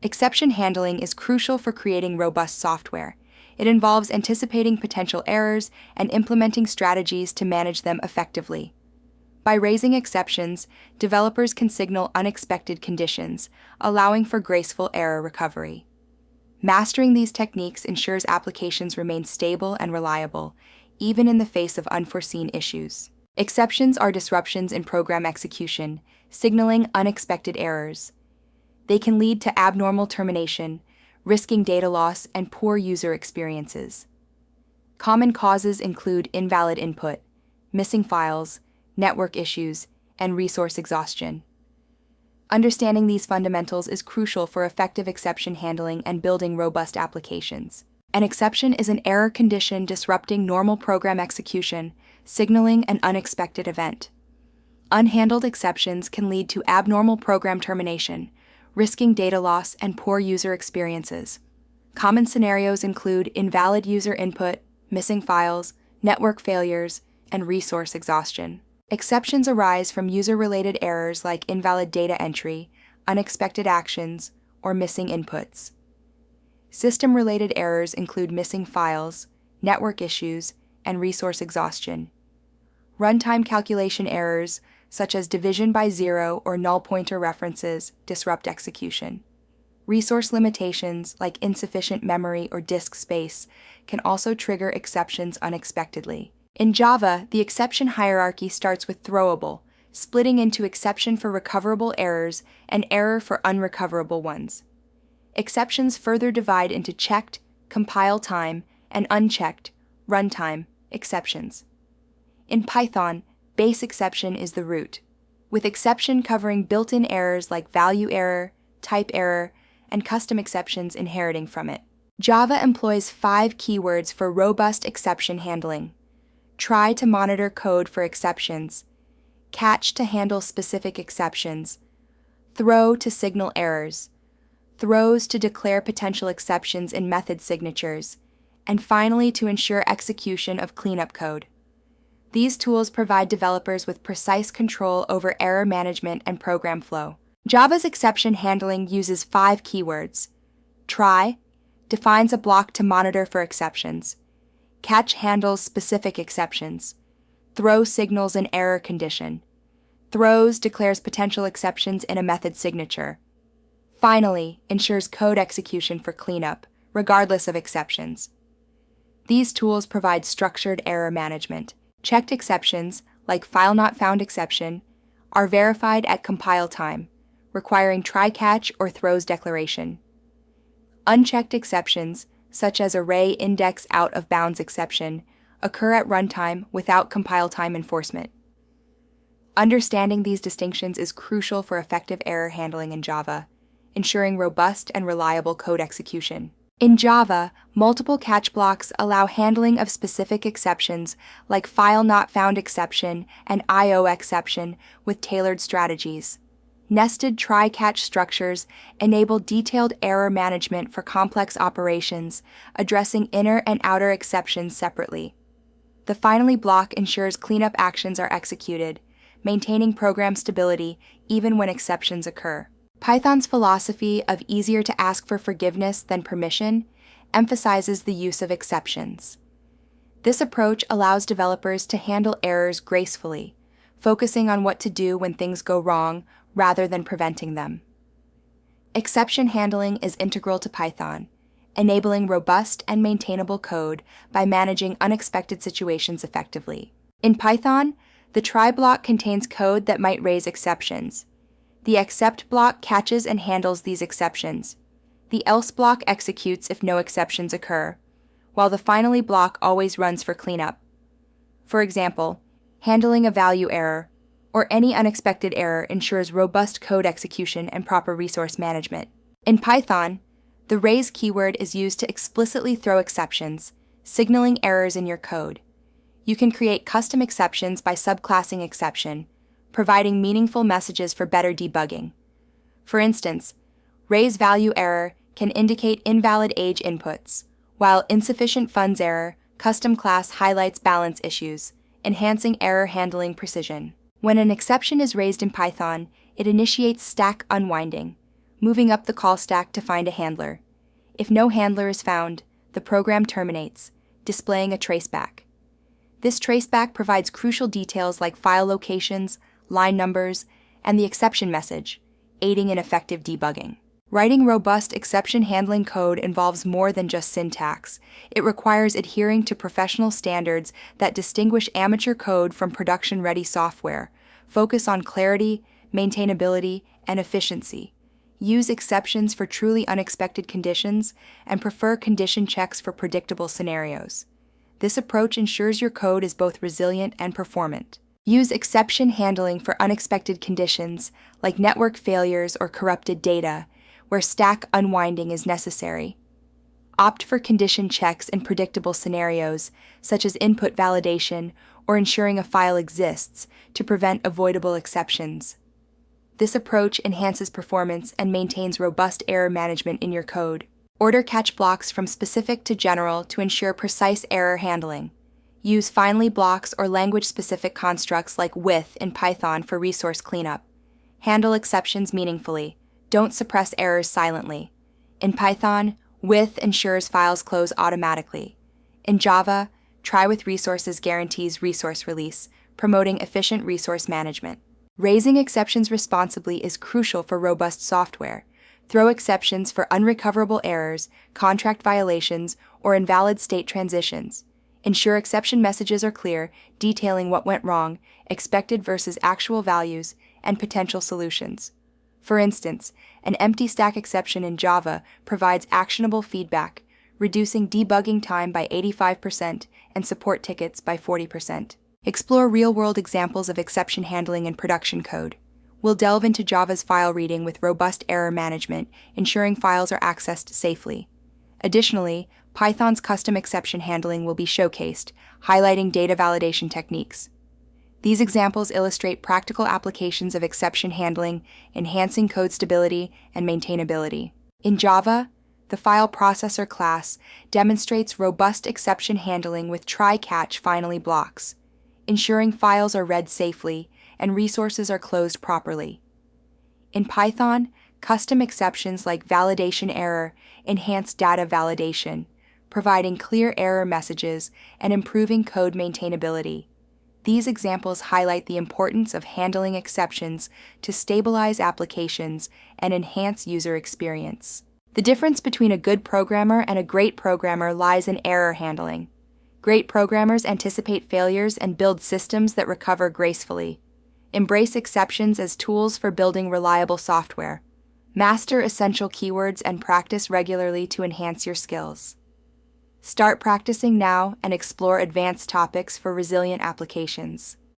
Exception handling is crucial for creating robust software. It involves anticipating potential errors and implementing strategies to manage them effectively. By raising exceptions, developers can signal unexpected conditions, allowing for graceful error recovery. Mastering these techniques ensures applications remain stable and reliable, even in the face of unforeseen issues. Exceptions are disruptions in program execution, signaling unexpected errors. They can lead to abnormal termination, risking data loss and poor user experiences. Common causes include invalid input, missing files, network issues, and resource exhaustion. Understanding these fundamentals is crucial for effective exception handling and building robust applications. An exception is an error condition disrupting normal program execution, signaling an unexpected event. Unhandled exceptions can lead to abnormal program termination, risking data loss and poor user experiences. Common scenarios include invalid user input, missing files, network failures, and resource exhaustion. Exceptions arise from user-related errors like invalid data entry, unexpected actions, or missing inputs. System-related errors include missing files, network issues, and resource exhaustion. Runtime calculation errors, such as division by zero or null pointer references, disrupt execution. Resource limitations, like insufficient memory or disk space, can also trigger exceptions unexpectedly. In Java, the exception hierarchy starts with throwable, splitting into exception for recoverable errors and error for unrecoverable ones. Exceptions further divide into checked, compile time, and unchecked, runtime, exceptions. In Python, base exception is the root, with exception covering built-in errors like value error, type error, and custom exceptions inheriting from it. Java employs 5 keywords for robust exception handling. Try to monitor code for exceptions, catch to handle specific exceptions, throw to signal errors, throws to declare potential exceptions in method signatures, and finally to ensure execution of cleanup code. These tools provide developers with precise control over error management and program flow. Java's exception handling uses 5 keywords. Try defines a block to monitor for exceptions. Catch handles specific exceptions. Throw signals an error condition. Throws declares potential exceptions in a method signature. Finally, ensures code execution for cleanup, regardless of exceptions. These tools provide structured error management. Checked exceptions, like file not found exception, are verified at compile time, requiring try-catch or throws declaration. Unchecked exceptions, such as array index out of bounds exception, occur at runtime without compile time enforcement. Understanding these distinctions is crucial for effective error handling in Java, ensuring robust and reliable code execution. In Java, multiple catch blocks allow handling of specific exceptions like file not found exception and IO exception with tailored strategies. Nested try-catch structures enable detailed error management for complex operations, addressing inner and outer exceptions separately. The finally block ensures cleanup actions are executed, maintaining program stability even when exceptions occur. Python's philosophy of easier to ask for forgiveness than permission emphasizes the use of exceptions. This approach allows developers to handle errors gracefully, focusing on what to do when things go wrong rather than preventing them. Exception handling is integral to Python, enabling robust and maintainable code by managing unexpected situations effectively. In Python, the try block contains code that might raise exceptions. The except block catches and handles these exceptions. The else block executes if no exceptions occur, while the finally block always runs for cleanup. For example, handling a value error or any unexpected error ensures robust code execution and proper resource management. In Python, the raise keyword is used to explicitly throw exceptions, signaling errors in your code. You can create custom exceptions by subclassing exception, providing meaningful messages for better debugging. For instance, raise value error can indicate invalid age inputs, while insufficient funds error custom class highlights balance issues, enhancing error handling precision. When an exception is raised in Python, it initiates stack unwinding, moving up the call stack to find a handler. If no handler is found, the program terminates, displaying a traceback. This traceback provides crucial details like file locations, line numbers, and the exception message, aiding in effective debugging. Writing robust exception handling code involves more than just syntax. It requires adhering to professional standards that distinguish amateur code from production-ready software. Focus on clarity, maintainability, and efficiency. Use exceptions for truly unexpected conditions and prefer condition checks for predictable scenarios. This approach ensures your code is both resilient and performant. Use exception handling for unexpected conditions like network failures or corrupted data, where stack unwinding is necessary. Opt for condition checks in predictable scenarios, such as input validation or ensuring a file exists, to prevent avoidable exceptions. This approach enhances performance and maintains robust error management in your code. Order catch blocks from specific to general to ensure precise error handling. Use finally blocks or language-specific constructs like with in Python for resource cleanup. Handle exceptions meaningfully. Don't suppress errors silently. In Python, with ensures files close automatically. In Java, try with resources guarantees resource release, promoting efficient resource management. Raising exceptions responsibly is crucial for robust software. Throw exceptions for unrecoverable errors, contract violations, or invalid state transitions. Ensure exception messages are clear, detailing what went wrong, expected versus actual values, and potential solutions. For instance, an empty stack exception in Java provides actionable feedback, reducing debugging time by 85% and support tickets by 40%. Explore real-world examples of exception handling in production code. We'll delve into Java's file reading with robust error management, ensuring files are accessed safely. Additionally, Python's custom exception handling will be showcased, highlighting data validation techniques. These examples illustrate practical applications of exception handling, enhancing code stability and maintainability. In Java, the file processor class demonstrates robust exception handling with try-catch finally blocks, ensuring files are read safely and resources are closed properly. In Python, custom exceptions like validation error enhance data validation, providing clear error messages and improving code maintainability. These examples highlight the importance of handling exceptions to stabilize applications and enhance user experience. The difference between a good programmer and a great programmer lies in error handling. Great programmers anticipate failures and build systems that recover gracefully. Embrace exceptions as tools for building reliable software. Master essential keywords and practice regularly to enhance your skills. Start practicing now and explore advanced topics for resilient applications.